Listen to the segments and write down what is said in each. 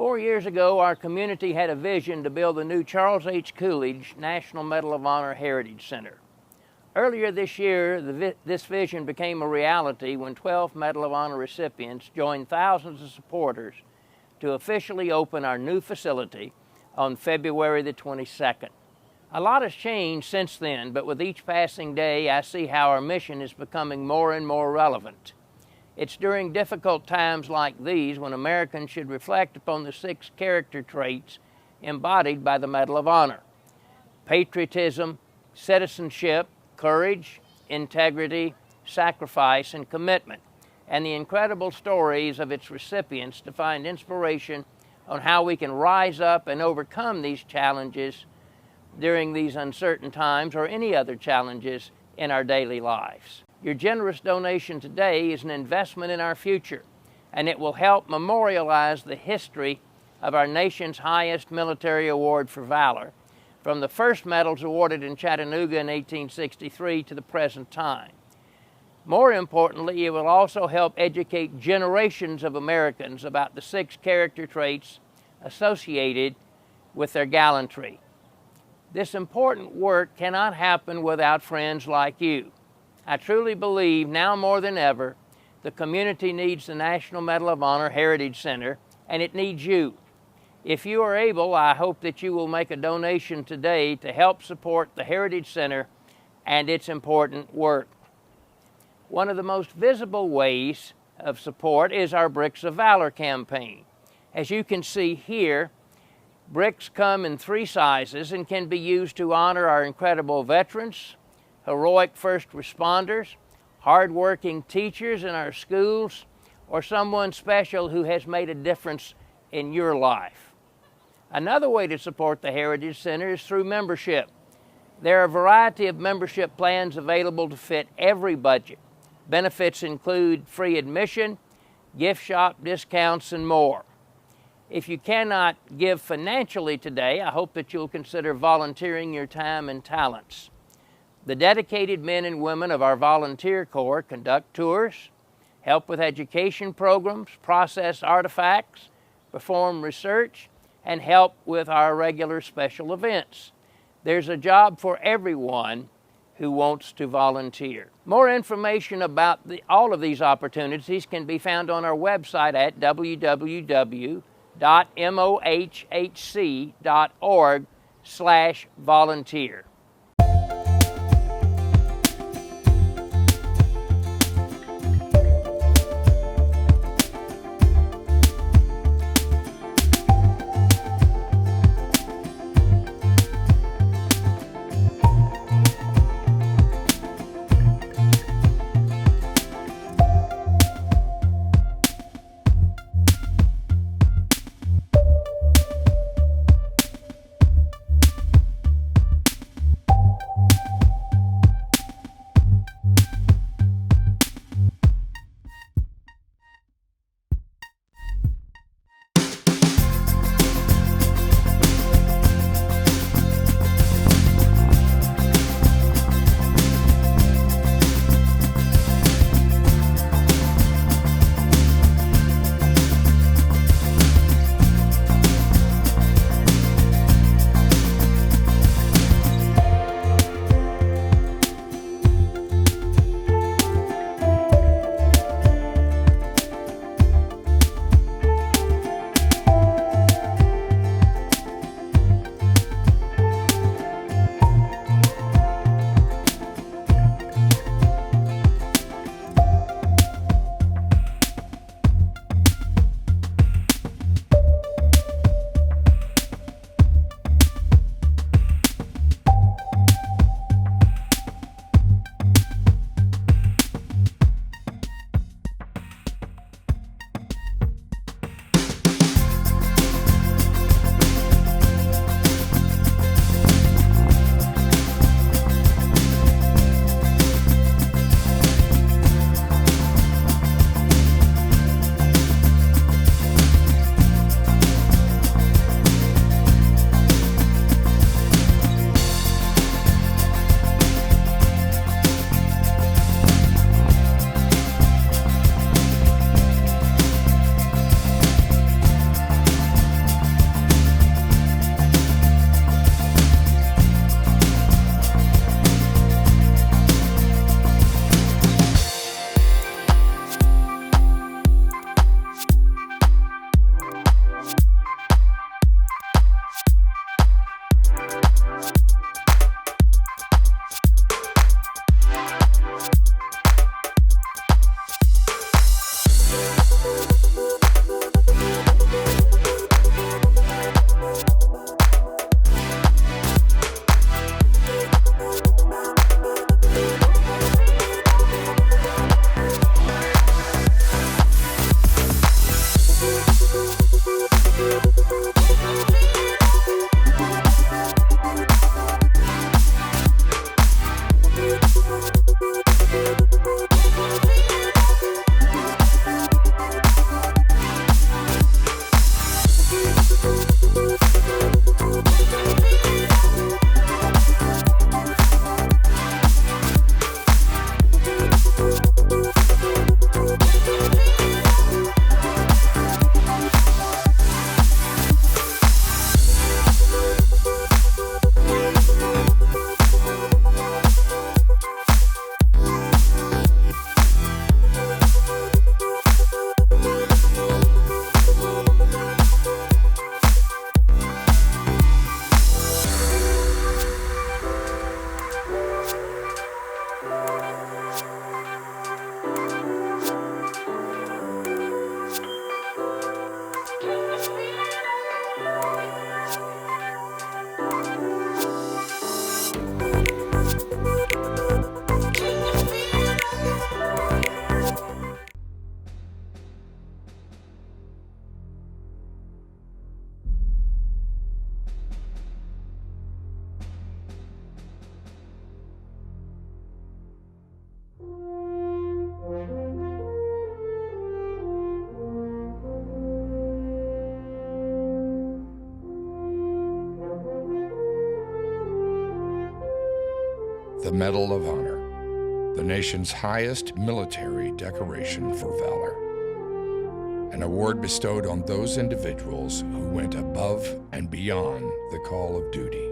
4 years ago, our community had a vision to build the new Charles H. Coolidge National Medal of Honor Heritage Center. Earlier this year, this vision became a reality when 12 Medal of Honor recipients joined thousands of supporters to officially open our new facility on February the 22nd. A lot has changed since then, but with each passing day, I see how our mission is becoming more and more relevant. It's during difficult times like these when Americans should reflect upon the 6 character traits embodied by the Medal of Honor: patriotism, citizenship, courage, integrity, sacrifice, and commitment, and the incredible stories of its recipients to find inspiration on how we can rise up and overcome these challenges during these uncertain times or any other challenges in our daily lives. Your generous donation today is an investment in our future, and it will help memorialize the history of our nation's highest military award for valor, from the first medals awarded in Chattanooga in 1863 to the present time. More importantly, it will also help educate generations of Americans about the 6 character traits associated with their gallantry. This important work cannot happen without friends like you. I truly believe now more than ever, the community needs the National Medal of Honor Heritage Center, and it needs you. If you are able, I hope that you will make a donation today to help support the Heritage Center and its important work. One of the most visible ways of support is our Bricks of Valor campaign. As you can see here, bricks come in 3 sizes and can be used to honor our incredible veterans, heroic first responders, hardworking teachers in our schools, or someone special who has made a difference in your life. Another way to support the Heritage Center is through membership. There are a variety of membership plans available to fit every budget. Benefits include free admission, gift shop discounts, and more. If you cannot give financially today, I hope that you'll consider volunteering your time and talents. The dedicated men and women of our volunteer corps conduct tours, help with education programs, process artifacts, perform research, and help with our regular special events. There's a job for everyone who wants to volunteer. More information about all of these opportunities can be found on our website at www.mohhc.org/volunteer. the Medal of Honor, the nation's highest military decoration for valor. An award bestowed on those individuals who went above and beyond the call of duty.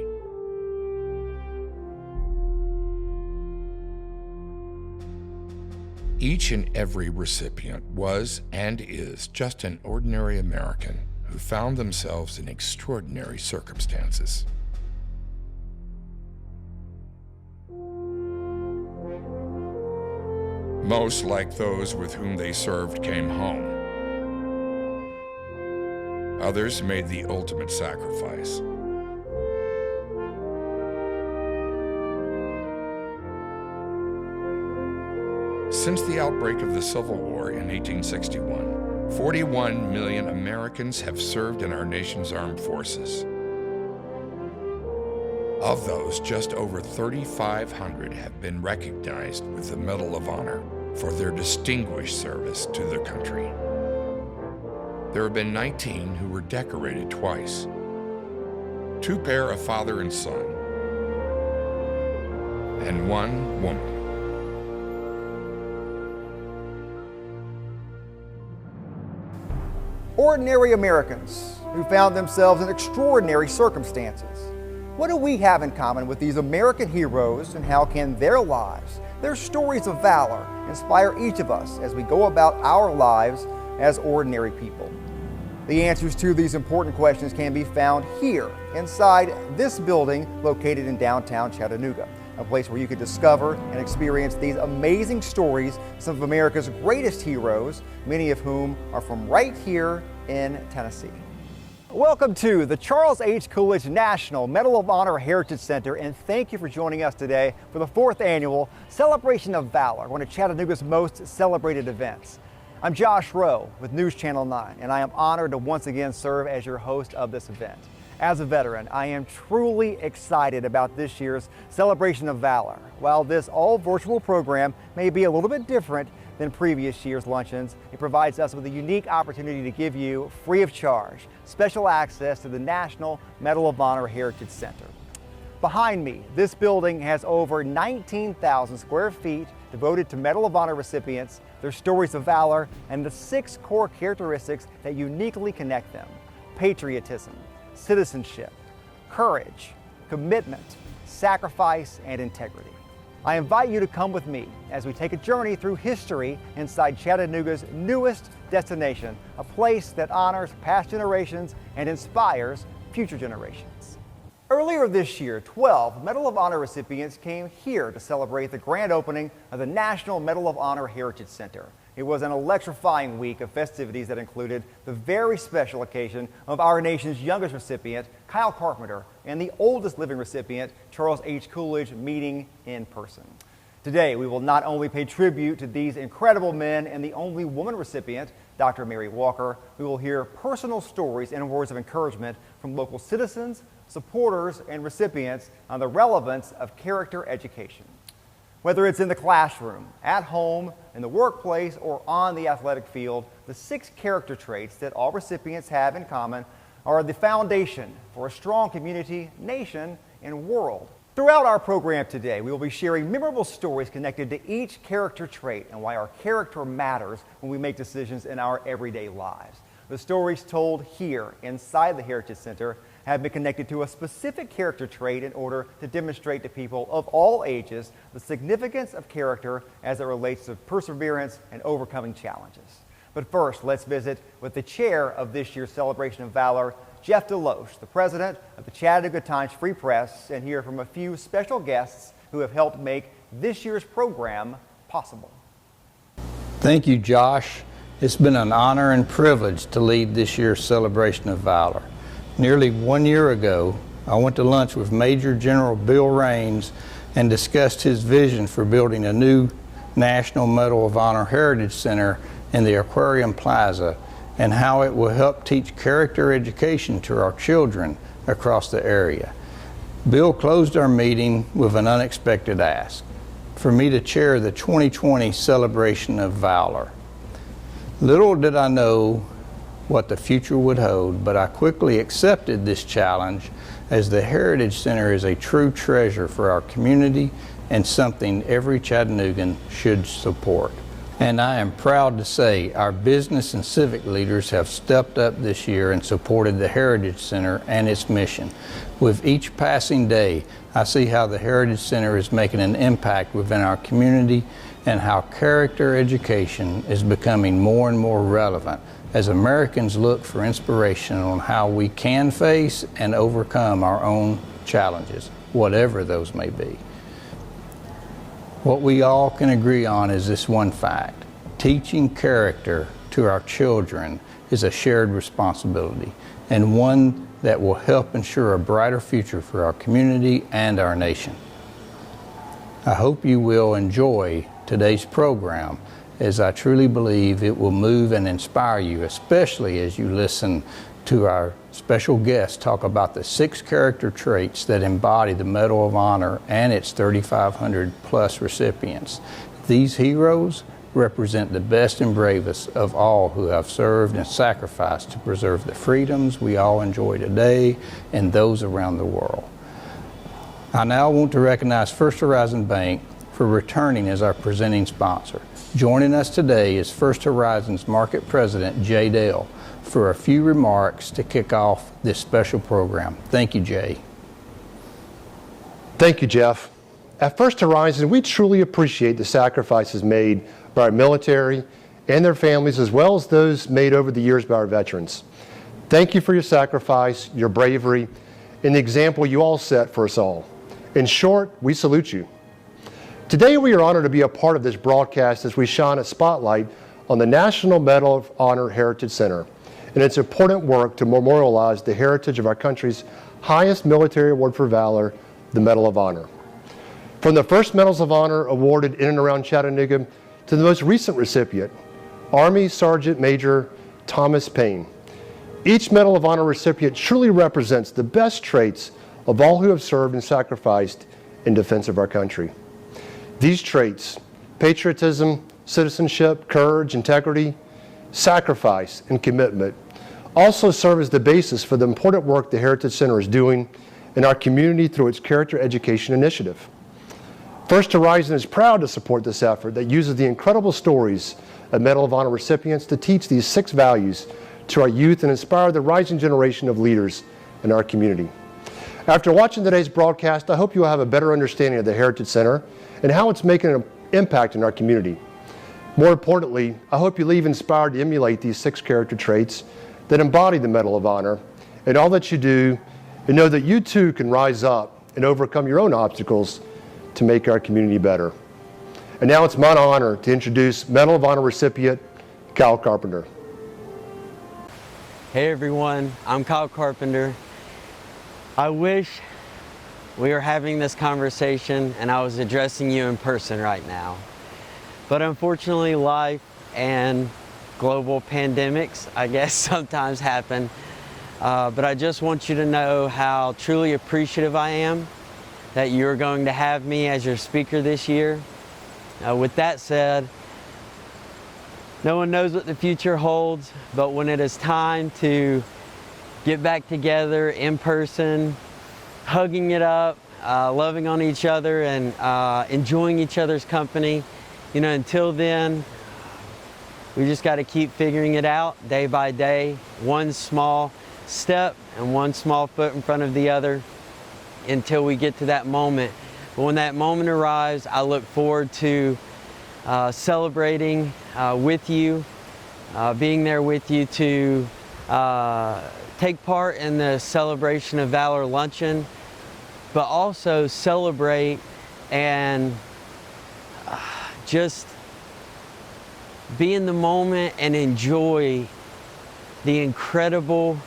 Each and every recipient was and is just an ordinary American who found themselves in extraordinary circumstances. Most, like those with whom they served, came home. Others made the ultimate sacrifice. Since the outbreak of the Civil War in 1861, 41 million Americans have served in our nation's armed forces. Of those, just over 3,500 have been recognized with the Medal of Honor for their distinguished service to their country. There have been 19 who were decorated twice. 2 pair of father and son, and 1 woman. Ordinary Americans who found themselves in extraordinary circumstances. What do we have in common with these American heroes, and how can their lives, their stories of valor, inspire each of us as we go about our lives as ordinary people? The answers to these important questions can be found here inside this building located in downtown Chattanooga, a place where you could discover and experience these amazing stories, some of America's greatest heroes, many of whom are from right here in Tennessee. Welcome to the Charles H. Coolidge National Medal of Honor Heritage Center, and thank you for joining us today for the 4th annual Celebration of Valor, one of Chattanooga's most celebrated events. I'm Josh Rowe with News Channel 9, and I am honored to once again serve as your host of this event. As a veteran, I am truly excited about this year's Celebration of Valor. While this all-virtual program may be a little bit different than previous year's luncheons, it provides us with a unique opportunity to give you, free of charge, special access to the National Medal of Honor Heritage Center. Behind me, this building has over 19,000 square feet devoted to Medal of Honor recipients, their stories of valor, and the 6 core characteristics that uniquely connect them: patriotism, citizenship, courage, commitment, sacrifice, and integrity. I invite you to come with me as we take a journey through history inside Chattanooga's newest destination, a place that honors past generations and inspires future generations. Earlier this year, 12 Medal of Honor recipients came here to celebrate the grand opening of the National Medal of Honor Heritage Center. It was an electrifying week of festivities that included the very special occasion of our nation's youngest recipient, Kyle Carpenter, and the oldest living recipient, Charles H. Coolidge, meeting in person. Today, we will not only pay tribute to these incredible men and the only woman recipient, Dr. Mary Walker. We will hear personal stories and words of encouragement from local citizens, supporters, and recipients on the relevance of character education. Whether it's in the classroom, at home, in the workplace, or on the athletic field, the 6 character traits that all recipients have in common are the foundation for a strong community, nation, and world. Throughout our program today, we will be sharing memorable stories connected to each character trait and why our character matters when we make decisions in our everyday lives. The stories told here inside the Heritage Center have been connected to a specific character trait in order to demonstrate to people of all ages the significance of character as it relates to perseverance and overcoming challenges. But first, let's visit with the chair of this year's Celebration of Valor, Jeff Deloche, the president of the Chattanooga Times Free Press, and hear from a few special guests who have helped make this year's program possible. Thank you, Josh. It's been an honor and privilege to lead this year's Celebration of Valor. Nearly 1 year ago, I went to lunch with Major General Bill Raines and discussed his vision for building a new National Medal of Honor Heritage Center in the Aquarium Plaza and how it will help teach character education to our children across the area. Bill closed our meeting with an unexpected ask: for me to chair the 2020 Celebration of Valor. Little did I know what the future would hold, but I quickly accepted this challenge as the Heritage Center is a true treasure for our community and something every Chattanoogan should support. And I am proud to say our business and civic leaders have stepped up this year and supported the Heritage Center and its mission. With each passing day, I see how the Heritage Center is making an impact within our community and how character education is becoming more and more relevant as Americans look for inspiration on how we can face and overcome our own challenges, whatever those may be. What we all can agree on is this one fact: teaching character to our children is a shared responsibility, and one that will help ensure a brighter future for our community and our nation. I hope you will enjoy today's program, as I truly believe it will move and inspire you, especially as you listen to our special guest talk about the 6 character traits that embody the Medal of Honor and its 3,500 plus recipients. These heroes represent the best and bravest of all who have served and sacrificed to preserve the freedoms we all enjoy today and those around the world. I now want to recognize First Horizon Bank for returning as our presenting sponsor. Joining us today is First Horizon's Market President, Jay Dale, for a few remarks to kick off this special program. Thank you, Jay. Thank you, Jeff. At First Horizon, we truly appreciate the sacrifices made by our military and their families, as well as those made over the years by our veterans. Thank you for your sacrifice, your bravery, and the example you all set for us all. In short, we salute you. Today, we are honored to be a part of this broadcast as we shine a spotlight on the National Medal of Honor Heritage Center and its important work to memorialize the heritage of our country's highest military award for valor, the Medal of Honor. From the first Medals of Honor awarded in and around Chattanooga to the most recent recipient, Army Sergeant Major Thomas Payne. Each Medal of Honor recipient truly represents the best traits of all who have served and sacrificed in defense of our country. These traits, patriotism, citizenship, courage, integrity, sacrifice, and commitment, also serve as the basis for the important work the Heritage Center is doing in our community through its Character Education Initiative. First Horizon is proud to support this effort that uses the incredible stories of Medal of Honor recipients to teach these 6 values to our youth and inspire the rising generation of leaders in our community. After watching today's broadcast, I hope you will have a better understanding of the Heritage Center and how it's making an impact in our community. More importantly, I hope you leave inspired to emulate these 6 character traits that embody the Medal of Honor in all that you do, and know that you too can rise up and overcome your own obstacles to make our community better. And now it's my honor to introduce Medal of Honor recipient Kyle Carpenter. Hey everyone, I'm Kyle Carpenter. I wish we were having this conversation and I was addressing you in person right now. But unfortunately, life and global pandemics, I guess, sometimes happen. But I just want you to know how truly appreciative I am that you're going to have me as your speaker this year. With that said, no one knows what the future holds, but when it is time to get back together in person, hugging it up, loving on each other, and enjoying each other's company, until then, we just got to keep figuring it out day by day, one small step and one small foot in front of the other until we get to that moment. But when that moment arrives, I look forward to celebrating with you, being there with you to take part in the Celebration of Valor luncheon, but also celebrate and just be in the moment and enjoy the incredible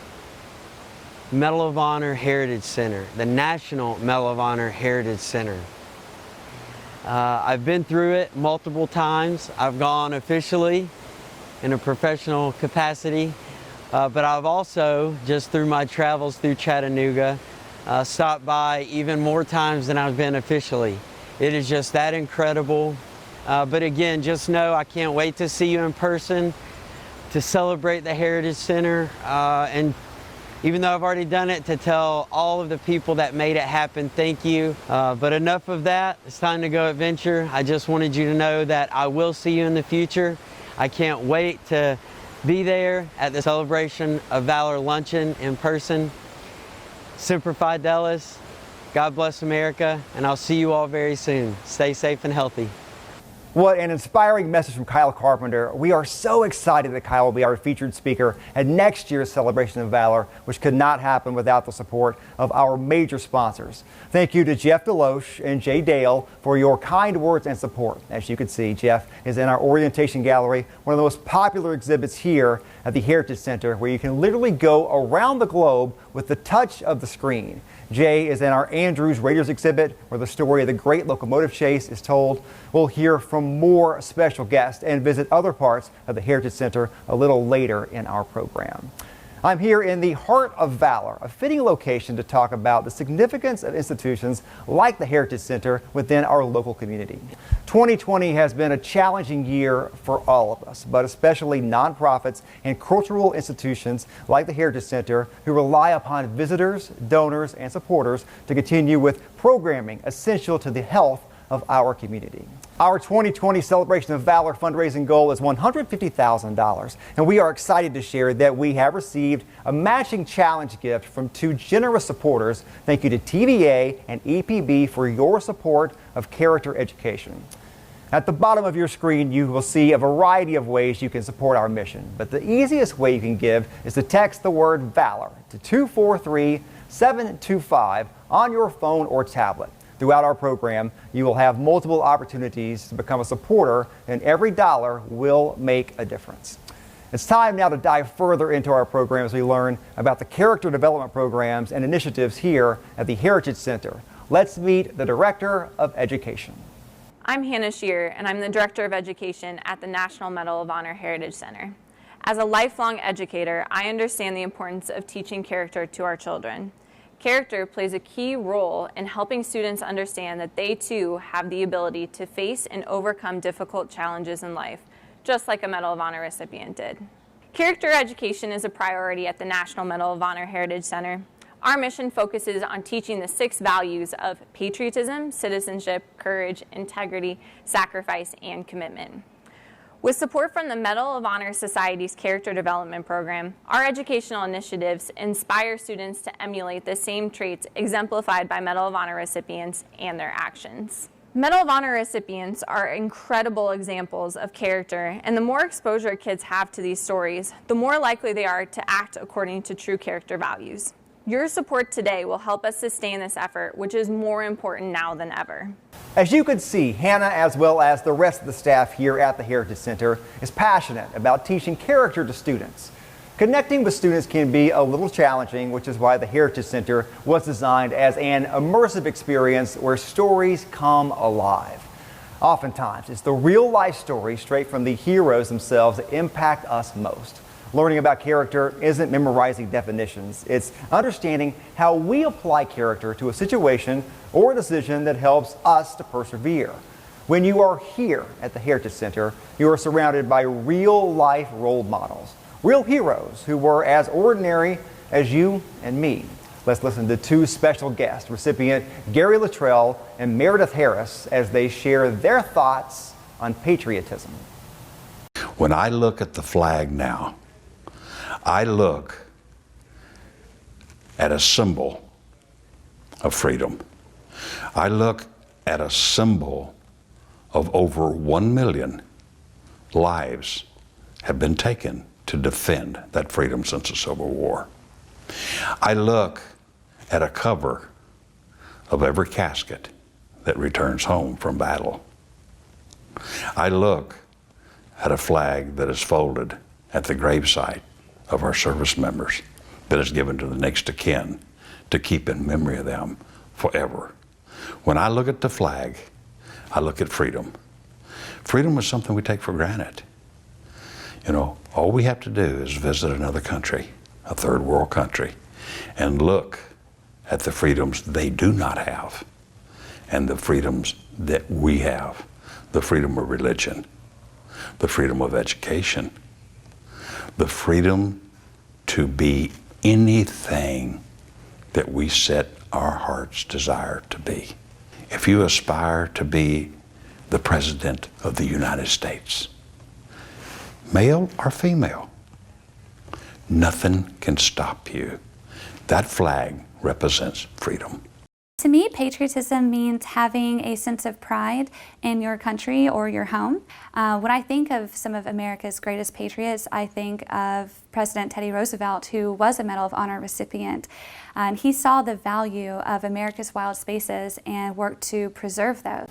Medal of Honor Heritage Center, the National Medal of Honor Heritage Center. I've been through it multiple times. I've gone officially in a professional capacity, but I've also, just through my travels through Chattanooga, stopped by even more times than I've been officially. It is just that incredible. But again, just know I can't wait to see you in person, to celebrate the Heritage Center, and even though I've already done it, to tell all of the people that made it happen, thank you. But enough of that, it's time to go adventure. I just wanted you to know that I will see you in the future. I can't wait to be there at the Celebration of Valor luncheon in person. Semper Fidelis, God bless America, and I'll see you all very soon. Stay safe and healthy. What an inspiring message from Kyle Carpenter. We are so excited that Kyle will be our featured speaker at next year's Celebration of Valor, which could not happen without the support of our major sponsors. Thank you to Jeff Deloche and Jay Dale for your kind words and support. As you can see, Jeff is in our orientation gallery, one of the most popular exhibits here at the Heritage Center, where you can literally go around the globe with the touch of the screen. Jay is in our Andrews Raiders exhibit, where the story of the great locomotive chase is told. We'll hear from more special guests and visit other parts of the Heritage Center a little later in our program. I'm here in the Heart of Valor, a fitting location to talk about the significance of institutions like the Heritage Center within our local community. 2020 has been a challenging year for all of us, but especially nonprofits and cultural institutions like the Heritage Center, who rely upon visitors, donors, and supporters to continue with programming essential to the health of our community. Our 2020 Celebration of Valor fundraising goal is $150,000, and we are excited to share that we have received a matching challenge gift from two generous supporters. Thank you to TVA and EPB for your support of character education. At the bottom of your screen, you will see a variety of ways you can support our mission, but the easiest way you can give is to text the word VALOR to 243-725 on your phone or tablet. Throughout our program, you will have multiple opportunities to become a supporter, and every dollar will make a difference. It's time now to dive further into our program as we learn about the character development programs and initiatives here at the Heritage Center. Let's meet the Director of Education. I'm Hannah Shear, and I'm the Director of Education at the National Medal of Honor Heritage Center. As a lifelong educator, I understand the importance of teaching character to our children. Character plays a key role in helping students understand that they too have the ability to face and overcome difficult challenges in life, just like a Medal of Honor recipient did. Character education is a priority at the National Medal of Honor Heritage Center. Our mission focuses on teaching the 6 values of patriotism, citizenship, courage, integrity, sacrifice, and commitment. With support from the Medal of Honor Society's Character Development Program, our educational initiatives inspire students to emulate the same traits exemplified by Medal of Honor recipients and their actions. Medal of Honor recipients are incredible examples of character, and the more exposure kids have to these stories, the more likely they are to act according to true character values. Your support today will help us sustain this effort, which is more important now than ever. As you can see, Hannah, as well as the rest of the staff here at the Heritage Center, is passionate about teaching character to students. Connecting with students can be a little challenging, which is why the Heritage Center was designed as an immersive experience where stories come alive. Oftentimes, it's the real-life stories straight from the heroes themselves that impact us most. Learning about character isn't memorizing definitions. It's understanding how we apply character to a situation or a decision that helps us to persevere. When you are here at the Heritage Center, you are surrounded by real-life role models, real heroes who were as ordinary as you and me. Let's listen to 2 special guests, recipient Gary Luttrell and Meredith Harris, as they share their thoughts on patriotism. When I look at the flag now, I look at a symbol of freedom. I look at a symbol of over 1 million lives have been taken to defend that freedom since the Civil War. I look at a cover of every casket that returns home from battle. I look at a flag that is folded at the gravesite of our service members, that is given to the next of kin to keep in memory of them forever. When I look at the flag, I look at freedom. Freedom is something we take for granted. You know, all we have to do is visit another country, a third world country, and look at the freedoms they do not have and the freedoms that we have. The freedom of religion, the freedom of education, the freedom to be anything that we set our heart's desire to be. If you aspire to be the President of the United States, male or female, nothing can stop you. That flag represents freedom. To me, patriotism means having a sense of pride in your country or your home. When I think of some of America's greatest patriots, I think of President Teddy Roosevelt, who was a Medal of Honor recipient. He saw the value of America's wild spaces and worked to preserve those.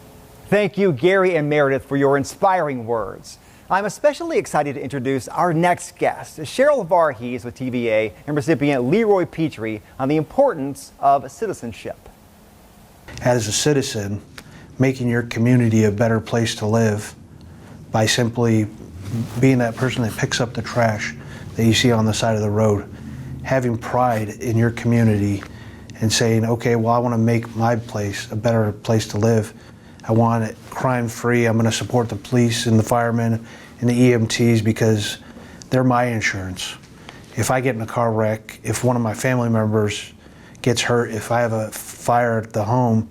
Thank you, Gary and Meredith, for your inspiring words. I'm especially excited to introduce our next guest, Cheryl Varghese with TVA and recipient Leroy Petrie on the importance of citizenship. As a citizen, making your community a better place to live by simply being that person that picks up the trash that you see on the side of the road, having pride in your community and saying, okay, well, I want to make my place a better place to live. I want it crime-free. I'm going to support the police and the firemen and the EMTs because they're my insurance. If I get in a car wreck, if one of my family members gets hurt, if I have a fire at the home,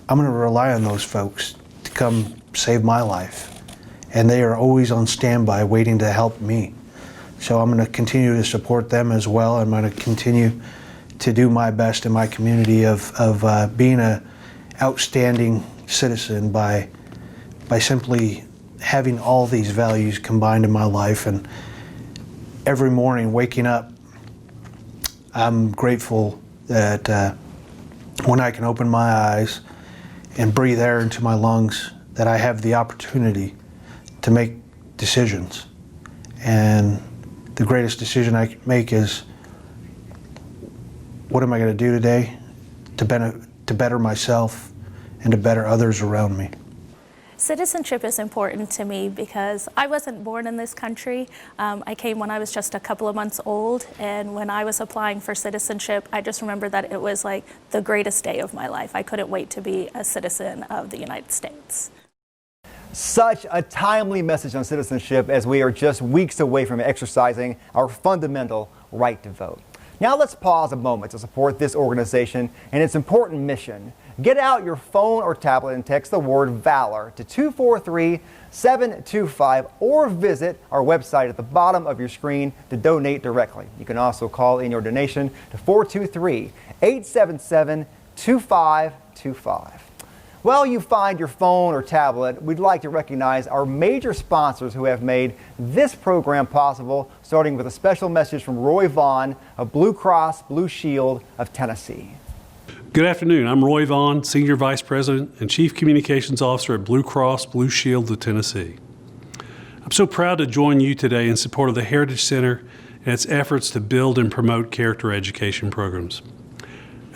I'm going to rely on those folks to come save my life. And they are always on standby waiting to help me. So I'm going to continue to support them as well. I'm going to continue to do my best in my community of being an outstanding citizen by simply having all these values combined in my life. And every morning waking up, I'm grateful that when I can open my eyes and breathe air into my lungs, that I have the opportunity to make decisions. And the greatest decision I can make is, what am I going to do today to better myself and to better others around me? Citizenship is important to me because I wasn't born in this country. I came when I was just a couple of months old, and when I was applying for citizenship, I just remember that it was like the greatest day of my life. I couldn't wait to be a citizen of the United States. Such a timely message on citizenship as we are just weeks away from exercising our fundamental right to vote. Now let's pause a moment to support this organization and its important mission. Get out your phone or tablet and text the word VALOR to 243-725 or visit our website at the bottom of your screen to donate directly. You can also call in your donation to 423-877-2525. While you find your phone or tablet, we'd like to recognize our major sponsors who have made this program possible, starting with a special message from Roy Vaughn of Blue Cross Blue Shield of Tennessee. Good afternoon. I'm Roy Vaughn, Senior Vice President and Chief Communications Officer at Blue Cross Blue Shield of Tennessee. I'm so proud to join you today in support of the Heritage Center and its efforts to build and promote character education programs.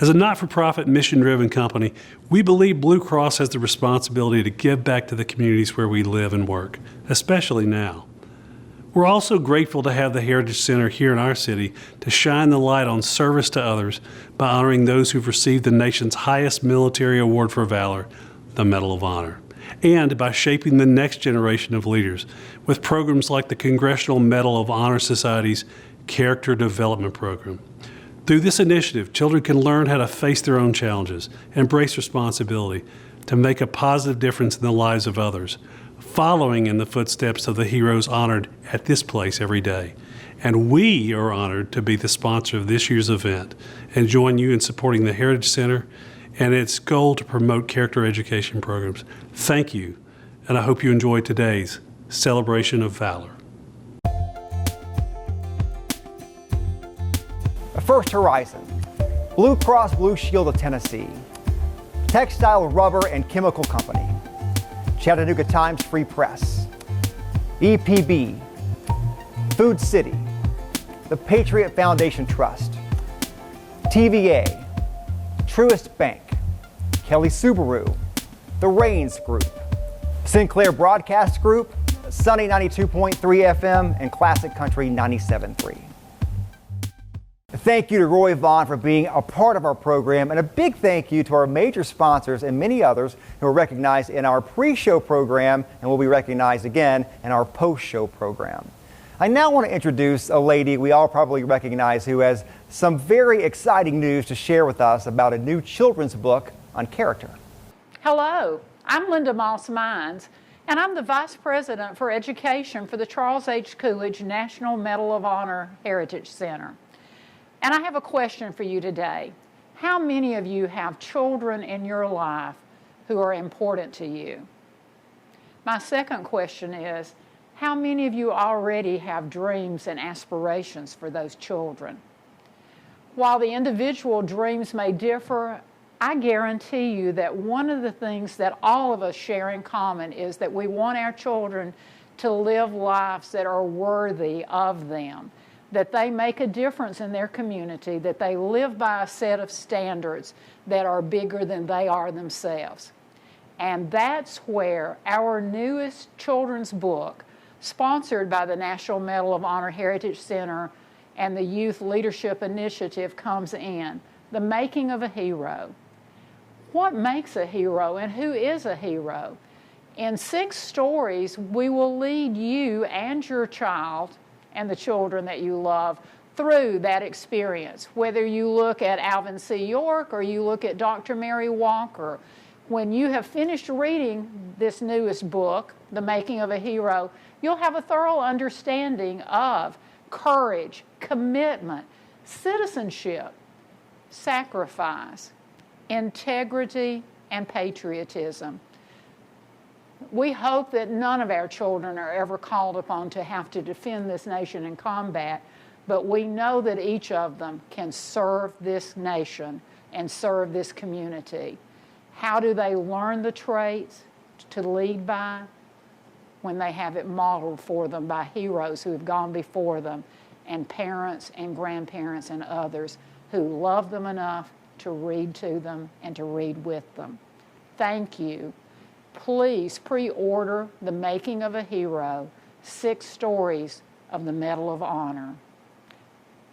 As a not-for-profit, mission-driven company, we believe Blue Cross has the responsibility to give back to the communities where we live and work, especially now. We're also grateful to have the Heritage Center here in our city to shine the light on service to others by honoring those who've received the nation's highest military award for valor, the Medal of Honor, and by shaping the next generation of leaders with programs like the Congressional Medal of Honor Society's Character Development Program. Through this initiative, children can learn how to face their own challenges, embrace responsibility, to make a positive difference in the lives of others, following in the footsteps of the heroes honored at this place every day. And we are honored to be the sponsor of this year's event and join you in supporting the Heritage Center and its goal to promote character education programs. Thank you, and I hope you enjoy today's Celebration of Valor. First Horizon, Blue Cross Blue Shield of Tennessee, Textile, Rubber, and Chemical Company, Chattanooga Times Free Press, EPB, Food City, the Patriot Foundation Trust, TVA, Truist Bank, Kelly Subaru, the Rains Group, Sinclair Broadcast Group, Sunny 92.3 FM, and Classic Country 97.3. Thank you to Roy Vaughn for being a part of our program, and a big thank you to our major sponsors and many others who are recognized in our pre-show program and will be recognized again in our post-show program. I now want to introduce a lady we all probably recognize who has some very exciting news to share with us about a new children's book on character. Hello, I'm Linda Moss Mines, and I'm the Vice President for Education for the Charles H. Coolidge National Medal of Honor Heritage Center. And I have a question for you today. How many of you have children in your life who are important to you? My second question is, how many of you already have dreams and aspirations for those children? While the individual dreams may differ, I guarantee you that one of the things that all of us share in common is that we want our children to live lives that are worthy of them, that they make a difference in their community, that they live by a set of standards that are bigger than they are themselves. And that's where our newest children's book, sponsored by the National Medal of Honor Heritage Center and the Youth Leadership Initiative, comes in, The Making of a Hero. What makes a hero and who is a hero? In 6 stories, we will lead you and your child and the children that you love through that experience. Whether you look at Alvin C. York or you look at Dr. Mary Walker, when you have finished reading this newest book, The Making of a Hero, you'll have a thorough understanding of courage, commitment, citizenship, sacrifice, integrity, and patriotism. We hope that none of our children are ever called upon to have to defend this nation in combat, but we know that each of them can serve this nation and serve this community. How do they learn the traits to lead by? When they have it modeled for them by heroes who have gone before them, and parents and grandparents and others who love them enough to read to them and to read with them. Thank you. Please pre-order The Making of a Hero, 6 stories of the Medal of Honor.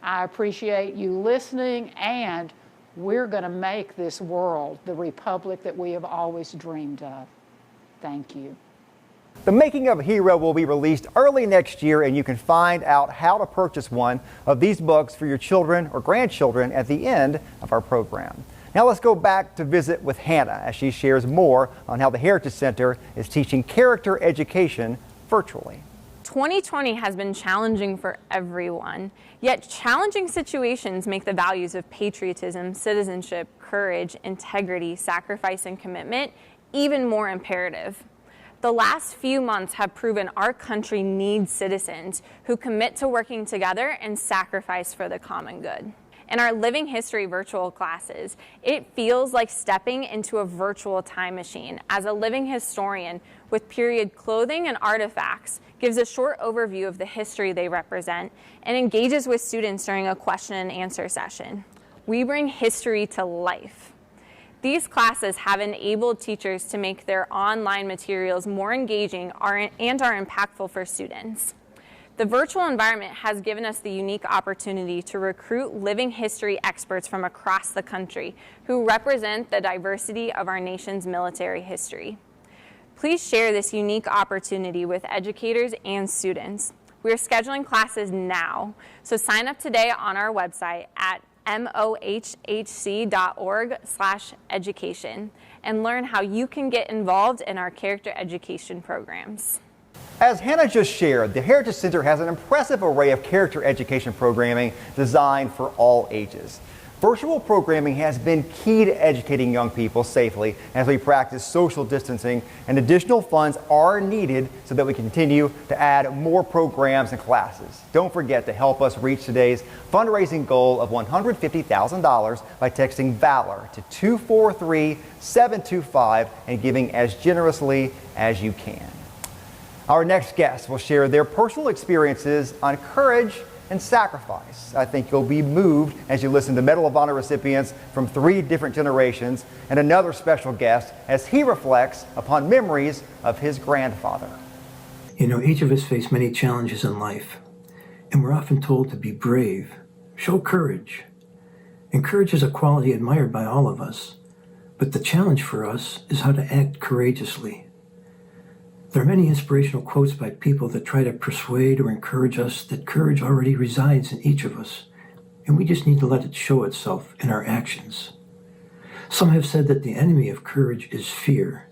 I appreciate you listening, and we're going to make this world the republic that we have always dreamed of. Thank you. The Making of a Hero will be released early next year, and you can find out how to purchase one of these books for your children or grandchildren at the end of our program. Now let's go back to visit with Hannah as she shares more on how the Heritage Center is teaching character education virtually. 2020 has been challenging for everyone, yet challenging situations make the values of patriotism, citizenship, courage, integrity, sacrifice, and commitment even more imperative. The last few months have proven our country needs citizens who commit to working together and sacrifice for the common good. In our Living History virtual classes, it feels like stepping into a virtual time machine as a living historian with period clothing and artifacts gives a short overview of the history they represent and engages with students during a question and answer session. We bring history to life. These classes have enabled teachers to make their online materials more engaging and are impactful for students. The virtual environment has given us the unique opportunity to recruit living history experts from across the country who represent the diversity of our nation's military history. Please share this unique opportunity with educators and students. We are scheduling classes now, so sign up today on our website at mohhc.org/education and learn how you can get involved in our character education programs. As Hannah just shared, the Heritage Center has an impressive array of character education programming designed for all ages. Virtual programming has been key to educating young people safely as we practice social distancing, and additional funds are needed so that we continue to add more programs and classes. Don't forget to help us reach today's fundraising goal of $150,000 by texting VALOR to 243-725 and giving as generously as you can. Our next guests will share their personal experiences on courage and sacrifice. I think you'll be moved as you listen to Medal of Honor recipients from 3 different generations and another special guest as he reflects upon memories of his grandfather. You know, each of us face many challenges in life, and we're often told to be brave, show courage. And courage is a quality admired by all of us, but the challenge for us is how to act courageously. There are many inspirational quotes by people that try to persuade or encourage us that courage already resides in each of us, and we just need to let it show itself in our actions. Some have said that the enemy of courage is fear,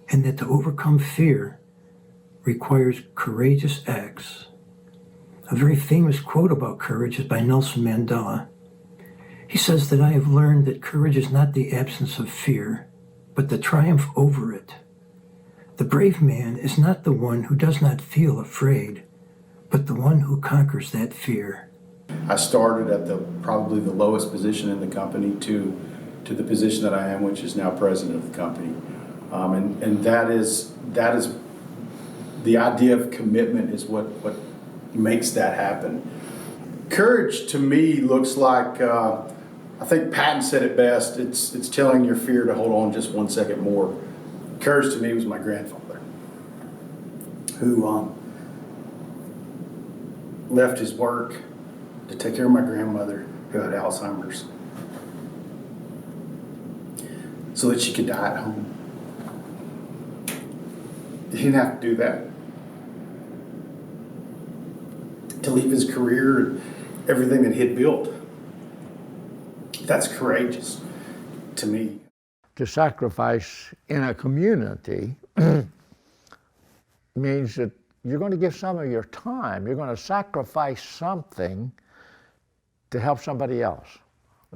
and that to overcome fear requires courageous acts. A very famous quote about courage is by Nelson Mandela. He says that I have learned that courage is not the absence of fear, but the triumph over it. The brave man is not the one who does not feel afraid, but the one who conquers that fear. I started at probably the lowest position in the company to the position that I am, which is now president of the company. And that is the idea of commitment is what makes that happen. Courage to me looks like, I think Patton said it best, it's telling your fear to hold on just 1 second more. Courage to me was my grandfather, who left his work to take care of my grandmother who had Alzheimer's so that she could die at home. He didn't have to do that. To leave his career and everything that he had built. That's courageous to me. To sacrifice in a community means that you're going to give some of your time. You're going to sacrifice something to help somebody else,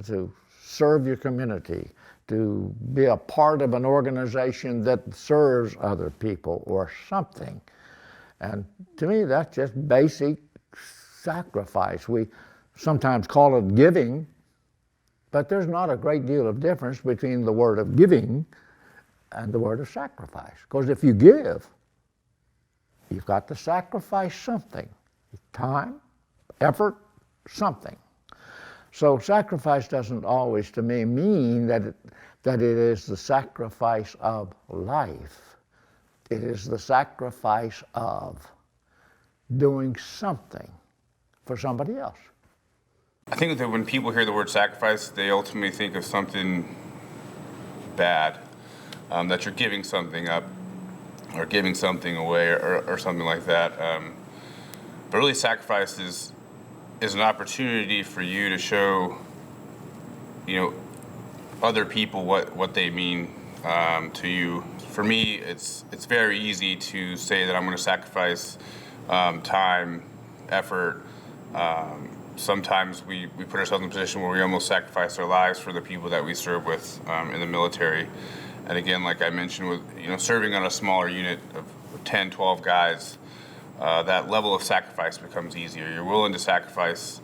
to serve your community, to be a part of an organization that serves other people or something. And to me, that's just basic sacrifice. We sometimes call it giving, but there's not a great deal of difference between the word of giving and the word of sacrifice. Because if you give, you've got to sacrifice something. Time, effort, something. So sacrifice doesn't always, to me, mean that it is the sacrifice of life. It is the sacrifice of doing something for somebody else. I think that when people hear the word sacrifice, they ultimately think of something bad, that you're giving something up or giving something away or something like that. But really, sacrifice is an opportunity for you to show, other people what they mean to you. For me, it's very easy to say that I'm going to sacrifice time, effort. Sometimes we put ourselves in a position where we almost sacrifice our lives for the people that we serve with in the military. And again, like I mentioned, with serving on a smaller unit of 10, 12 guys, that level of sacrifice becomes easier. You're willing to sacrifice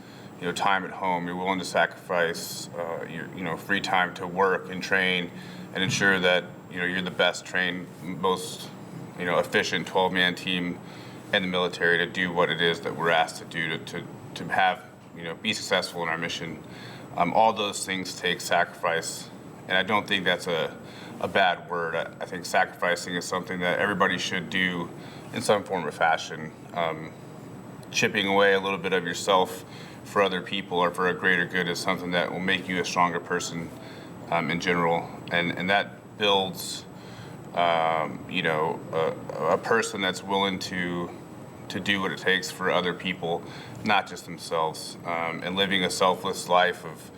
time at home. You're willing to sacrifice your free time to work and train and ensure that you're the best trained, most efficient 12-man team in the military to do what it is that we're asked to do to have be successful in our mission. All those things take sacrifice, and I don't think that's a bad word. I think sacrificing is something that everybody should do in some form or fashion. Chipping away a little bit of yourself for other people or for a greater good is something that will make you a stronger person in general, and that builds a person that's willing to do what it takes for other people, not just themselves, and living a selfless life of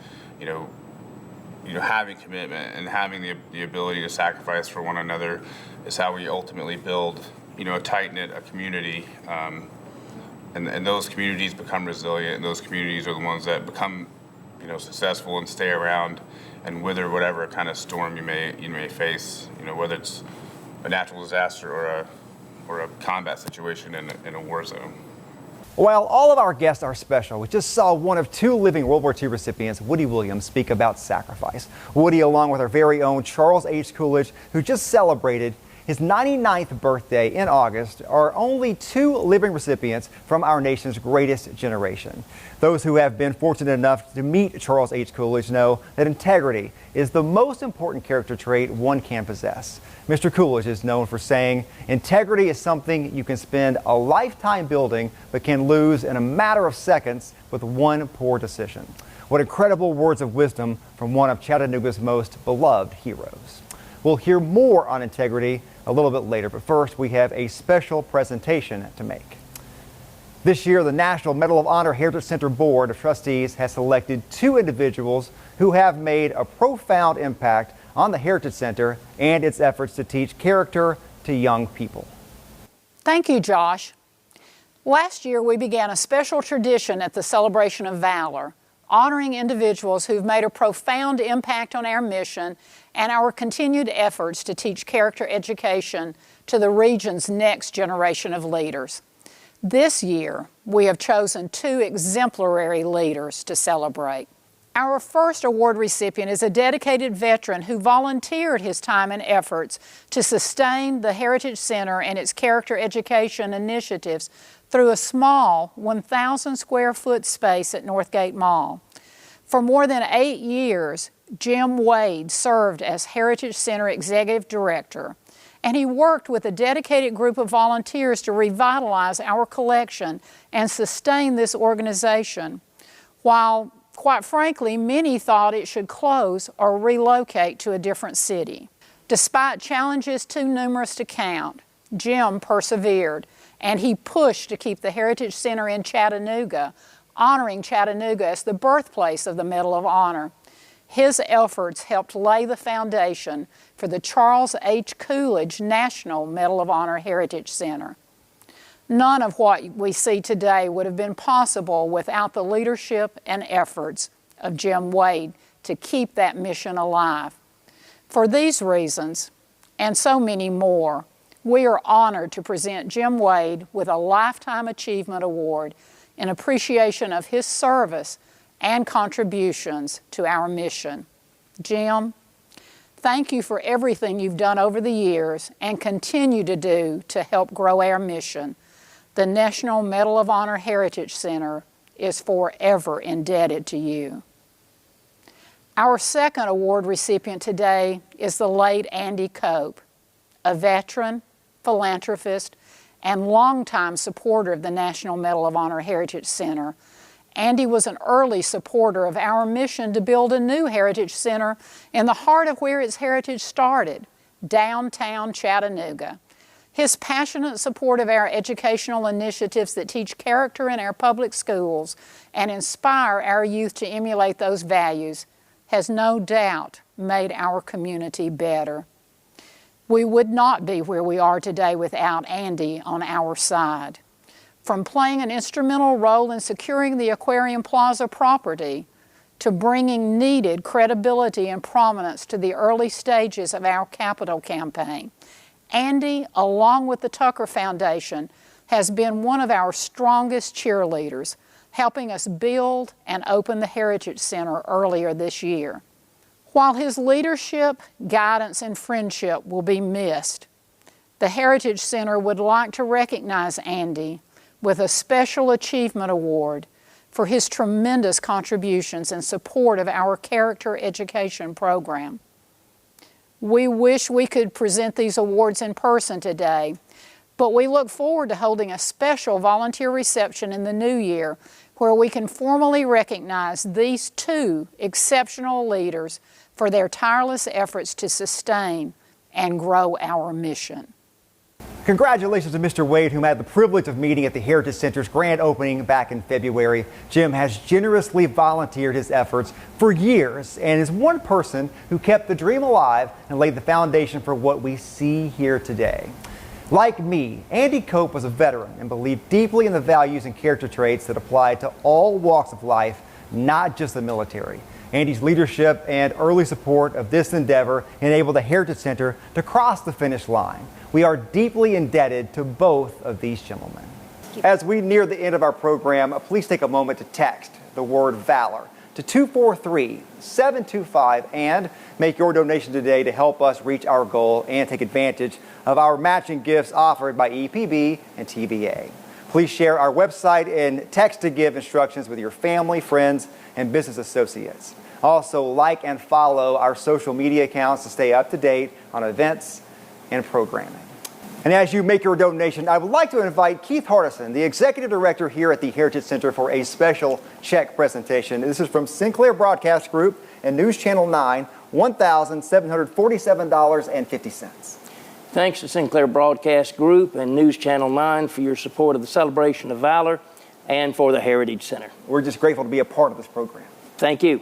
having commitment and having the ability to sacrifice for one another is how we ultimately build a tight-knit community, and those communities become resilient, and those communities are the ones that become successful and stay around and weather whatever kind of storm you may face, whether it's a natural disaster or a combat situation in a war zone. While all of our guests are special, we just saw one of two living World War II recipients, Woody Williams, speak about sacrifice. Woody, along with our very own Charles H. Coolidge, who just celebrated his 99th birthday in August, are only two living recipients from our nation's greatest generation. Those who have been fortunate enough to meet Charles H. Coolidge know that integrity is the most important character trait one can possess. Mr. Coolidge is known for saying, "Integrity is something you can spend a lifetime building but can lose in a matter of seconds with one poor decision." What incredible words of wisdom from one of Chattanooga's most beloved heroes. We'll hear more on integrity a little bit later, but first we have a special presentation to make. This year, the National Medal of Honor Heritage Center Board of Trustees has selected 2 individuals who have made a profound impact on the Heritage Center and its efforts to teach character to young people. Thank you, Josh. Last year, we began a special tradition at the Celebration of Valor, honoring individuals who've made a profound impact on our mission and our continued efforts to teach character education to the region's next generation of leaders. This year, we have chosen 2 exemplary leaders to celebrate. Our first award recipient is a dedicated veteran who volunteered his time and efforts to sustain the Heritage Center and its character education initiatives through a small 1,000 square foot space at Northgate Mall. For more than 8 years, Jim Wade served as Heritage Center Executive Director, and he worked with a dedicated group of volunteers to revitalize our collection and sustain this organization, while, quite frankly, many thought it should close or relocate to a different city. Despite challenges too numerous to count, Jim persevered, and he pushed to keep the Heritage Center in Chattanooga, honoring Chattanooga as the birthplace of the Medal of Honor. His efforts helped lay the foundation for the Charles H. Coolidge National Medal of Honor Heritage Center. None of what we see today would have been possible without the leadership and efforts of Jim Wade to keep that mission alive. For these reasons, and so many more, we are honored to present Jim Wade with a Lifetime Achievement Award in appreciation of his service and contributions to our mission. Jim, thank you for everything you've done over the years and continue to do to help grow our mission. The National Medal of Honor Heritage Center is forever indebted to you. Our second award recipient today is the late Andy Cope, a veteran, philanthropist, and longtime supporter of the National Medal of Honor Heritage Center. Andy was an early supporter of our mission to build a new Heritage Center in the heart of where its heritage started, downtown Chattanooga. His passionate support of our educational initiatives that teach character in our public schools and inspire our youth to emulate those values has no doubt made our community better. We would not be where we are today without Andy on our side. From playing an instrumental role in securing the Aquarium Plaza property to bringing needed credibility and prominence to the early stages of our capital campaign, Andy, along with the Tucker Foundation, has been one of our strongest cheerleaders, helping us build and open the Heritage Center earlier this year. While his leadership, guidance, and friendship will be missed, the Heritage Center would like to recognize Andy with a Special Achievement Award for his tremendous contributions and support of our character education program. We wish we could present these awards in person today, but we look forward to holding a special volunteer reception in the new year where we can formally recognize these 2 exceptional leaders for their tireless efforts to sustain and grow our mission. Congratulations to Mr. Wade, whom I had the privilege of meeting at the Heritage Center's grand opening back in February. Jim has generously volunteered his efforts for years and is one person who kept the dream alive and laid the foundation for what we see here today. Like me, Andy Cope was a veteran and believed deeply in the values and character traits that apply to all walks of life, not just the military. Andy's leadership and early support of this endeavor enabled the Heritage Center to cross the finish line. We are deeply indebted to both of these gentlemen. As we near the end of our program, please take a moment to text the word VALOR to 243-725 and make your donation today to help us reach our goal and take advantage of our matching gifts offered by EPB and TVA. Please share our website and text to give instructions with your family, friends, and business associates. Also, like and follow our social media accounts to stay up to date on events and programming. And as you make your donation, I would like to invite Keith Hardison, the Executive Director here at the Heritage Center, for a special check presentation. This is from Sinclair Broadcast Group and News Channel 9, $1,747.50. Thanks to Sinclair Broadcast Group and News Channel 9 for your support of the Celebration of Valor and for the Heritage Center. We're just grateful to be a part of this program. Thank you.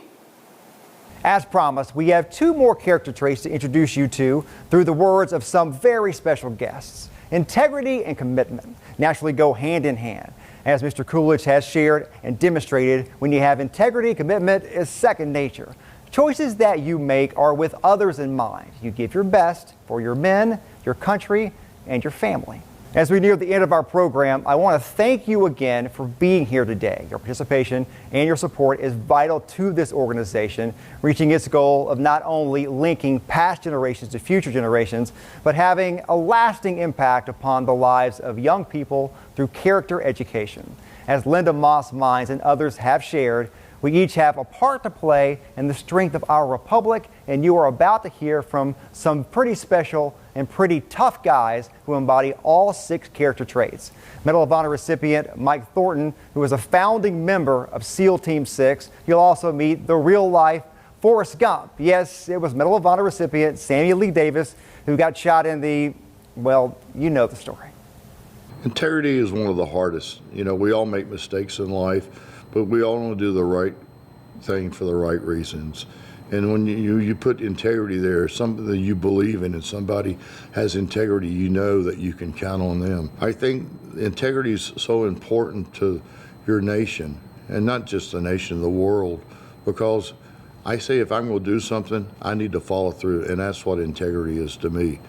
As promised, we have 2 more character traits to introduce you to through the words of some very special guests. Integrity and commitment naturally go hand in hand. As Mr. Coolidge has shared and demonstrated, when you have integrity, commitment is second nature. Choices that you make are with others in mind. You give your best for your men, your country, and your family. As we near the end of our program, I want to thank you again for being here today. Your participation and your support is vital to this organization, reaching its goal of not only linking past generations to future generations, but having a lasting impact upon the lives of young people through character education. As Linda Moss Mines and others have shared, we each have a part to play in the strength of our republic, and you are about to hear from some pretty special and pretty tough guys who embody all 6 character traits. Medal of Honor recipient Mike Thornton, who is a founding member of SEAL Team 6. You'll also meet the real-life Forrest Gump. Yes, it was Medal of Honor recipient Samuel Lee Davis who got shot in the, well, you know the story. Integrity is one of the hardest. You know, we all make mistakes in life, but we all want to do the right thing for the right reasons. And when you put integrity there, something that you believe in, and somebody has integrity, you know that you can count on them. I think integrity is so important to your nation, and not just the nation, the world, because I say if I'm going to do something, I need to follow through, and that's what integrity is to me.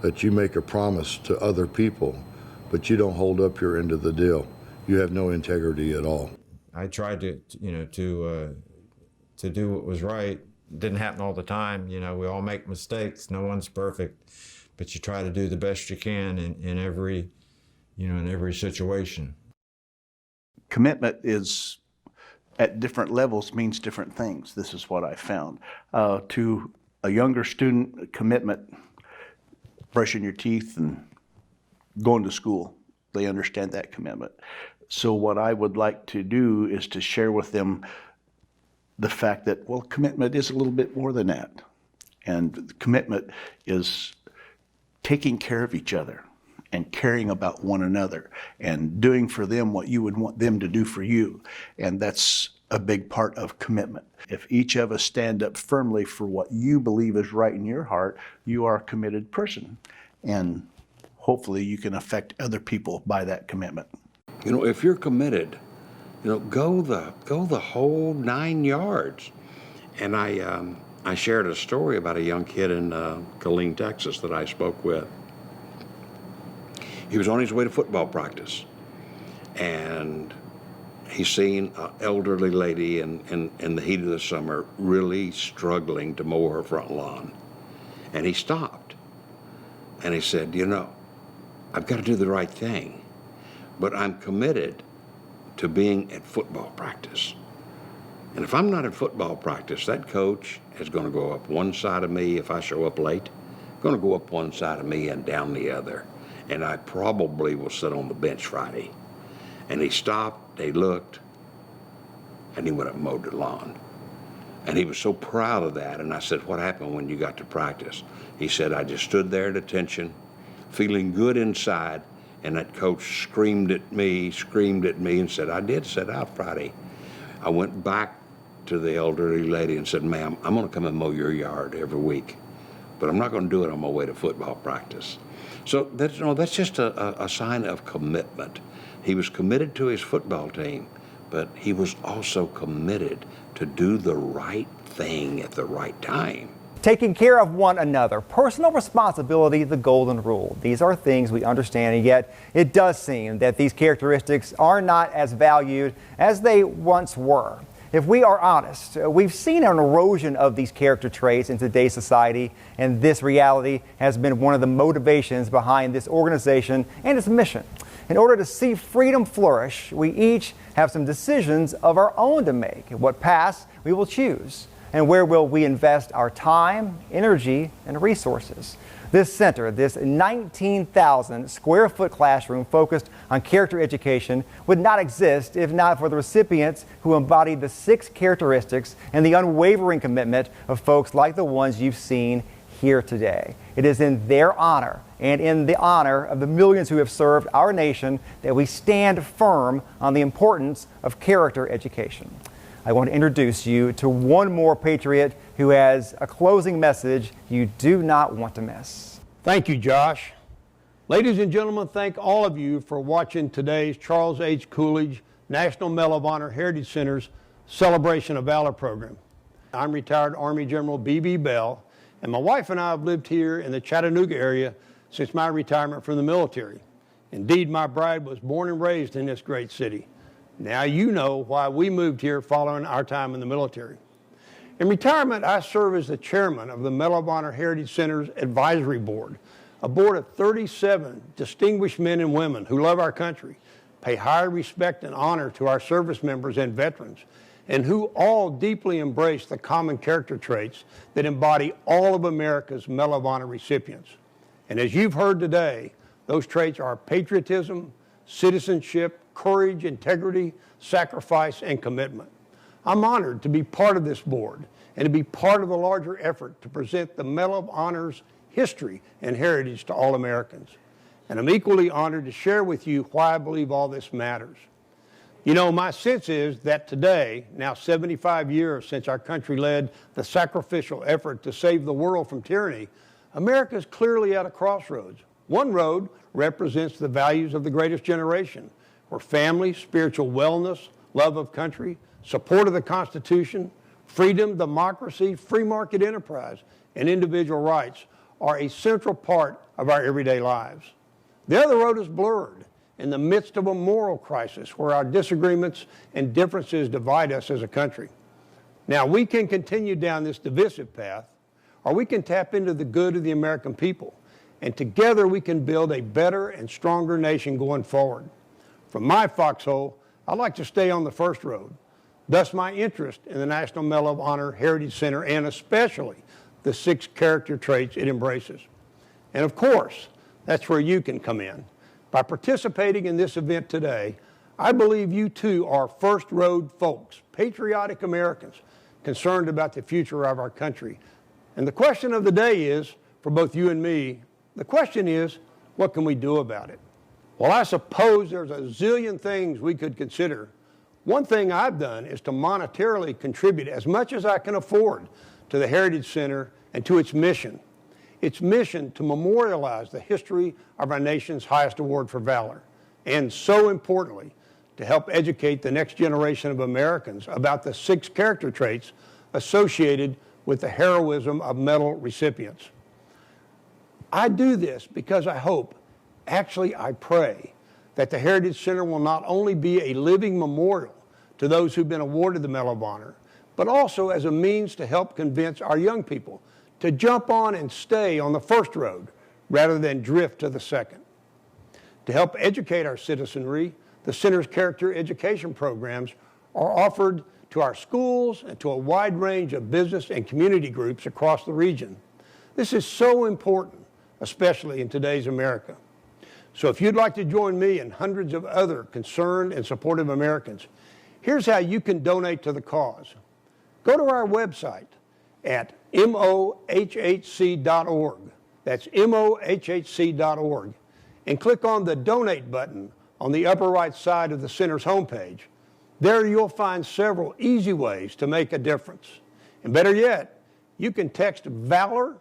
That you make a promise to other people, but you don't hold up your end of the deal. You have no integrity at all. I tried to do what was right. Didn't happen all the time. You know, we all make mistakes. No one's perfect, but you try to do the best you can in every situation. Commitment is at different levels means different things. This is what I found. To a younger student, commitment, brushing your teeth and going to school. They understand that commitment. So what I would like to do is to share with them the fact that, well, commitment is a little bit more than that. And commitment is taking care of each other and caring about one another and doing for them what you would want them to do for you. And that's a big part of commitment. If each of us stand up firmly for what you believe is right in your heart, you are a committed person. And hopefully you can affect other people by that commitment. You know, if you're committed, you know, go the whole 9 yards. And I shared a story about a young kid in Killeen, Texas that I spoke with. He was on his way to football practice, and he seen an elderly lady in the heat of the summer really struggling to mow her front lawn. And he stopped, and he said, you know, I've got to do the right thing, but I'm committed to being at football practice. And if I'm not at football practice, that coach is going to go up one side of me if I show up late, going to go up one side of me and down the other. And I probably will sit on the bench Friday. And he stopped, they looked, and he went up and mowed the lawn. And he was so proud of that. And I said, what happened when you got to practice? He said, I just stood there at attention, feeling good inside. And that coach screamed at me and said, I did sit out Friday. I went back to the elderly lady and said, ma'am, I'm going to come and mow your yard every week, but I'm not going to do it on my way to football practice. So that's just a sign of commitment. He was committed to his football team, but he was also committed to do the right thing at the right time. Taking care of one another, personal responsibility, the golden rule. These are things we understand, and yet it does seem that these characteristics are not as valued as they once were. If we are honest, we've seen an erosion of these character traits in today's society, and this reality has been one of the motivations behind this organization and its mission. In order to see freedom flourish, we each have some decisions of our own to make. What paths we will choose, and where will we invest our time, energy, and resources. This center, this 19,000 square foot classroom focused on character education, would not exist if not for the recipients who embodied the 6 characteristics and the unwavering commitment of folks like the ones you've seen here today. It is in their honor and in the honor of the millions who have served our nation that we stand firm on the importance of character education. I want to introduce you to one more patriot who has a closing message you do not want to miss. Thank you, Josh. Ladies and gentlemen, thank all of you for watching today's Charles H. Coolidge National Medal of Honor Heritage Center's Celebration of Valor program. I'm retired Army General B.B. Bell, and my wife and I have lived here in the Chattanooga area since my retirement from the military. Indeed, my bride was born and raised in this great city. Now you know why we moved here following our time in the military. In retirement, I serve as the chairman of the Medal of Honor Heritage Center's Advisory Board, a board of 37 distinguished men and women who love our country, pay high respect and honor to our service members and veterans, and who all deeply embrace the common character traits that embody all of America's Medal of Honor recipients. And as you've heard today, those traits are patriotism, citizenship, courage, integrity, sacrifice, and commitment. I'm honored to be part of this board and to be part of the larger effort to present the Medal of Honor's history and heritage to all Americans. And I'm equally honored to share with you why I believe all this matters. You know, my sense is that today, now 75 years since our country led the sacrificial effort to save the world from tyranny, America is clearly at a crossroads. One road represents the values of the greatest generation, where family, spiritual wellness, love of country, support of the Constitution, freedom, democracy, free market enterprise, and individual rights are a central part of our everyday lives. The other road is blurred in the midst of a moral crisis where our disagreements and differences divide us as a country. Now, we can continue down this divisive path, or we can tap into the good of the American people, and together we can build a better and stronger nation going forward. From my foxhole, I like to stay on the first road. Thus my interest in the National Medal of Honor Heritage Center, and especially the 6 character traits it embraces. And of course, that's where you can come in. By participating in this event today, I believe you too are first road folks, patriotic Americans, concerned about the future of our country. And the question of the day is, for both you and me, the question is, what can we do about it? Well, I suppose there's a zillion things we could consider. One thing I've done is to monetarily contribute as much as I can afford to the Heritage Center and to its mission. Its mission to memorialize the history of our nation's highest award for valor, and so importantly, to help educate the next generation of Americans about the 6 character traits associated with the heroism of medal recipients. I do this because I hope, actually I pray, that the Heritage Center will not only be a living memorial to those who've been awarded the Medal of Honor, but also as a means to help convince our young people to jump on and stay on the first road rather than drift to the second. To help educate our citizenry, the Center's character education programs are offered to our schools and to a wide range of business and community groups across the region. This is so important, especially in today's America. So if you'd like to join me and hundreds of other concerned and supportive Americans, here's how you can donate to the cause. Go to our website at mohhc.org. That's mohhc.org. And click on the Donate button on the upper right side of the Center's homepage. There you'll find several easy ways to make a difference. And better yet, you can text VALOR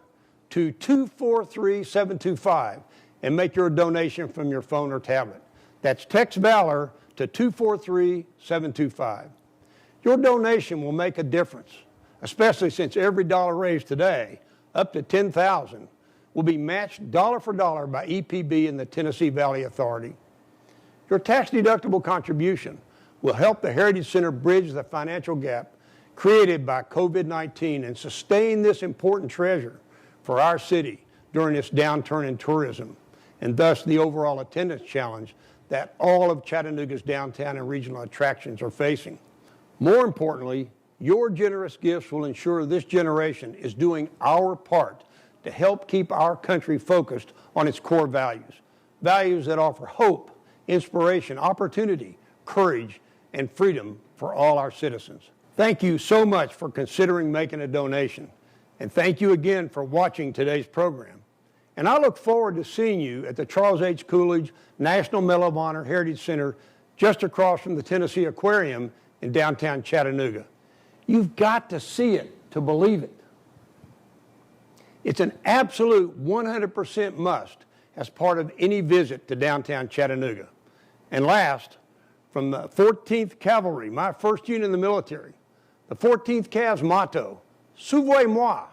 to 243-725 and make your donation from your phone or tablet. That's text VALOR to 243-725. Your donation will make a difference, especially since every dollar raised today, up to $10,000, will be matched dollar for dollar by EPB and the Tennessee Valley Authority. Your tax-deductible contribution will help the Heritage Center bridge the financial gap created by COVID-19 and sustain this important treasure for our city during this downturn in tourism, and thus the overall attendance challenge that all of Chattanooga's downtown and regional attractions are facing. More importantly, your generous gifts will ensure this generation is doing our part to help keep our country focused on its core values. Values that offer hope, inspiration, opportunity, courage, and freedom for all our citizens. Thank you so much for considering making a donation. And thank you again for watching today's program. And I look forward to seeing you at the Charles H. Coolidge National Medal of Honor Heritage Center just across from the Tennessee Aquarium in downtown Chattanooga. You've got to see it to believe it. It's an absolute 100% must as part of any visit to downtown Chattanooga. And last, from the 14th Cavalry, my first unit in the military, the 14th Cav's motto, Suivez-moi,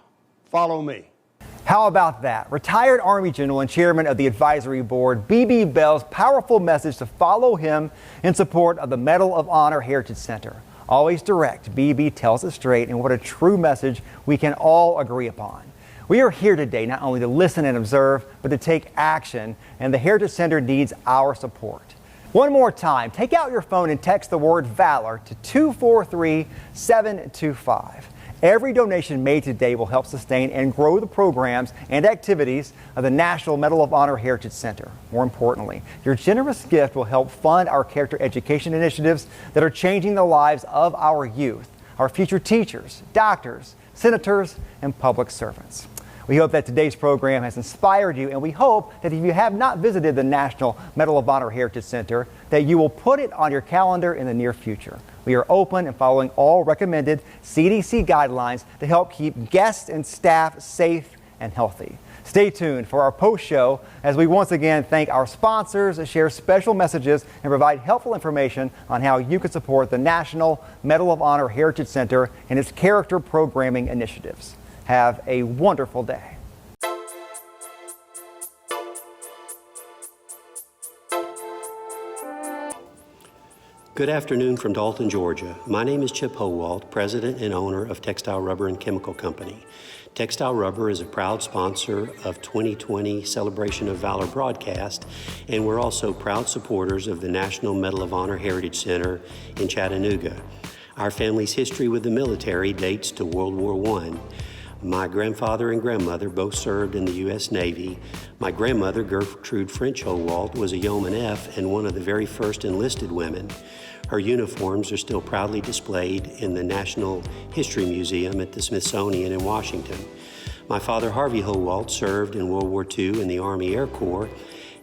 follow me. How about that? Retired Army General and Chairman of the Advisory Board, B.B. Bell's powerful message to follow him in support of the Medal of Honor Heritage Center. Always direct, B.B. tells it straight, and what a true message we can all agree upon. We are here today not only to listen and observe, but to take action, and the Heritage Center needs our support. One more time, take out your phone and text the word VALOR to 243-725. Every donation made today will help sustain and grow the programs and activities of the National Medal of Honor Heritage Center. More importantly, your generous gift will help fund our character education initiatives that are changing the lives of our youth, our future teachers, doctors, senators, and public servants. We hope that today's program has inspired you, and we hope that if you have not visited the National Medal of Honor Heritage Center, that you will put it on your calendar in the near future. We are open and following all recommended CDC guidelines to help keep guests and staff safe and healthy. Stay tuned for our post-show as we once again thank our sponsors, share special messages, and provide helpful information on how you can support the National Medal of Honor Heritage Center and its character programming initiatives. Have a wonderful day. Good afternoon from Dalton, Georgia. My name is Chip Howald, President and owner of Textile Rubber and Chemical Company. Textile Rubber is a proud sponsor of 2020 Celebration of Valor broadcast, and we're also proud supporters of the National Medal of Honor Heritage Center in Chattanooga. Our family's history with the military dates to World War I. My grandfather and grandmother both served in the U.S. Navy. My grandmother, Gertrude French Howald, was a Yeoman F and one of the very first enlisted women. Her uniforms are still proudly displayed in the National History Museum at the Smithsonian in Washington. My father, Harvey Howald, served in World War II in the Army Air Corps,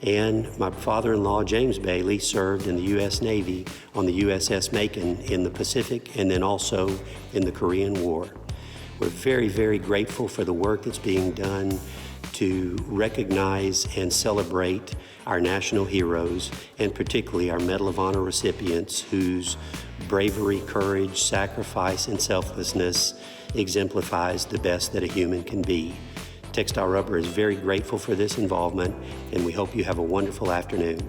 and my father-in-law, James Bailey, served in the U.S. Navy on the USS Macon in the Pacific and then also in the Korean War. We're very, very grateful for the work that's being done to recognize and celebrate our national heroes, and particularly our Medal of Honor recipients whose bravery, courage, sacrifice, and selflessness exemplifies the best that a human can be. Textile Rubber is very grateful for this involvement, and we hope you have a wonderful afternoon.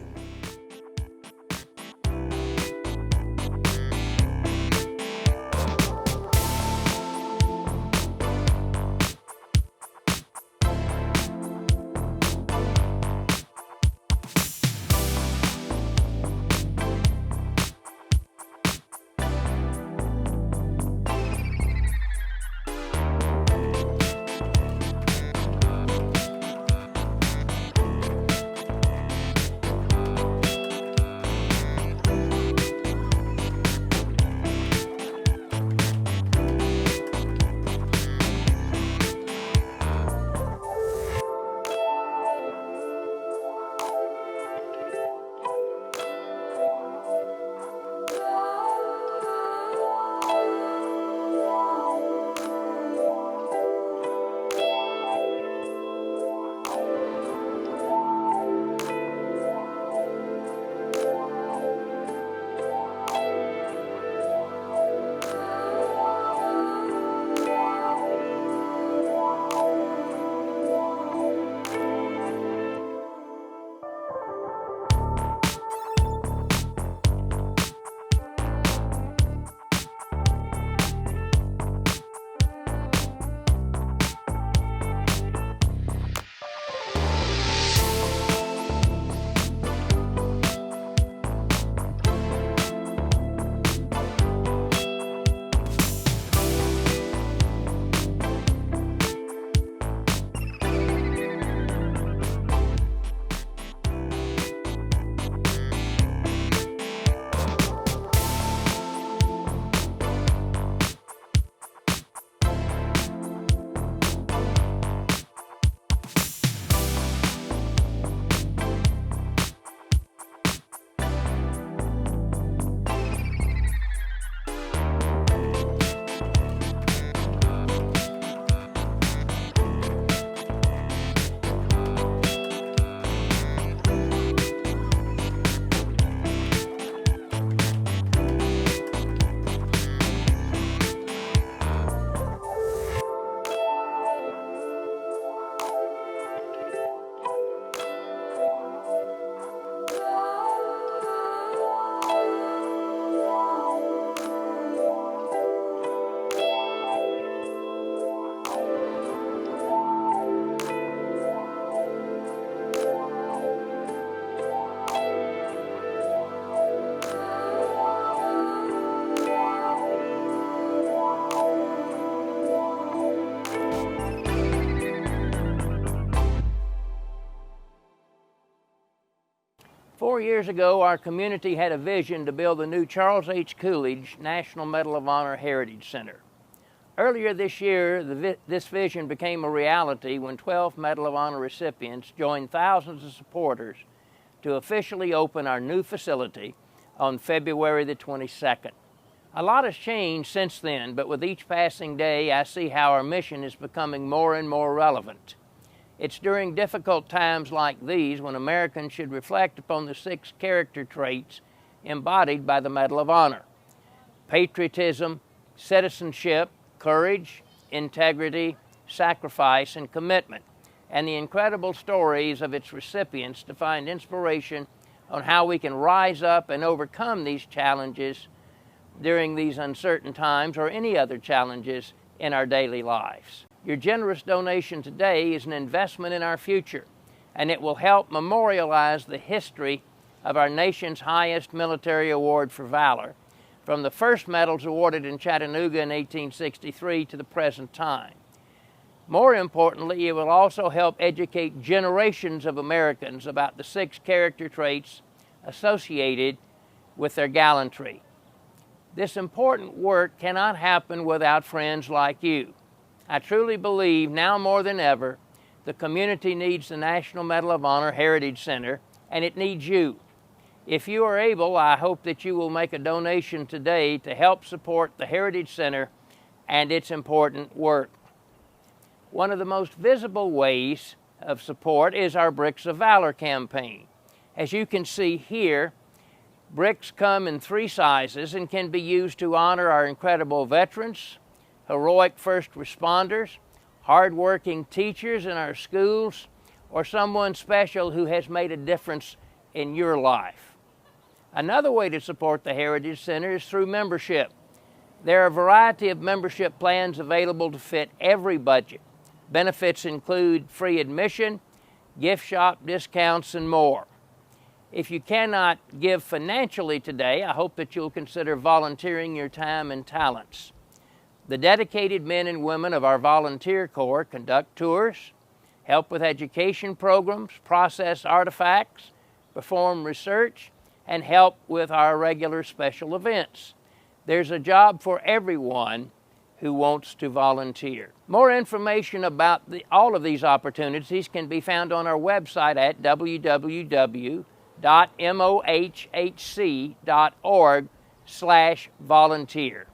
years ago, our community had a vision to build the new Charles H. Coolidge National Medal of Honor Heritage Center. Earlier this year, this vision became a reality when 12 Medal of Honor recipients joined thousands of supporters to officially open our new facility on February the 22nd. A lot has changed since then, but with each passing day, I see how our mission is becoming more and more relevant. It's during difficult times like these when Americans should reflect upon the 6 character traits embodied by the Medal of Honor: patriotism, citizenship, courage, integrity, sacrifice, and commitment, and the incredible stories of its recipients to find inspiration on how we can rise up and overcome these challenges during these uncertain times or any other challenges in our daily lives. Your generous donation today is an investment in our future, and it will help memorialize the history of our nation's highest military award for valor, from the first medals awarded in Chattanooga in 1863 to the present time. More importantly, it will also help educate generations of Americans about the 6 character traits associated with their gallantry. This important work cannot happen without friends like you. I truly believe now more than ever, the community needs the National Medal of Honor Heritage Center, and it needs you. If you are able, I hope that you will make a donation today to help support the Heritage Center and its important work. One of the most visible ways of support is our Bricks of Valor campaign. As you can see here, bricks come in 3 sizes and can be used to honor our incredible veterans, heroic first responders, hardworking teachers in our schools, or someone special who has made a difference in your life. Another way to support the Heritage Center is through membership. There are a variety of membership plans available to fit every budget. Benefits include free admission, gift shop discounts, and more. If you cannot give financially today, I hope that you'll consider volunteering your time and talents. The dedicated men and women of our volunteer corps conduct tours, help with education programs, process artifacts, perform research, and help with our regular special events. There's a job for everyone who wants to volunteer. More information about all of these opportunities can be found on our website at www.mohhc.org/volunteer.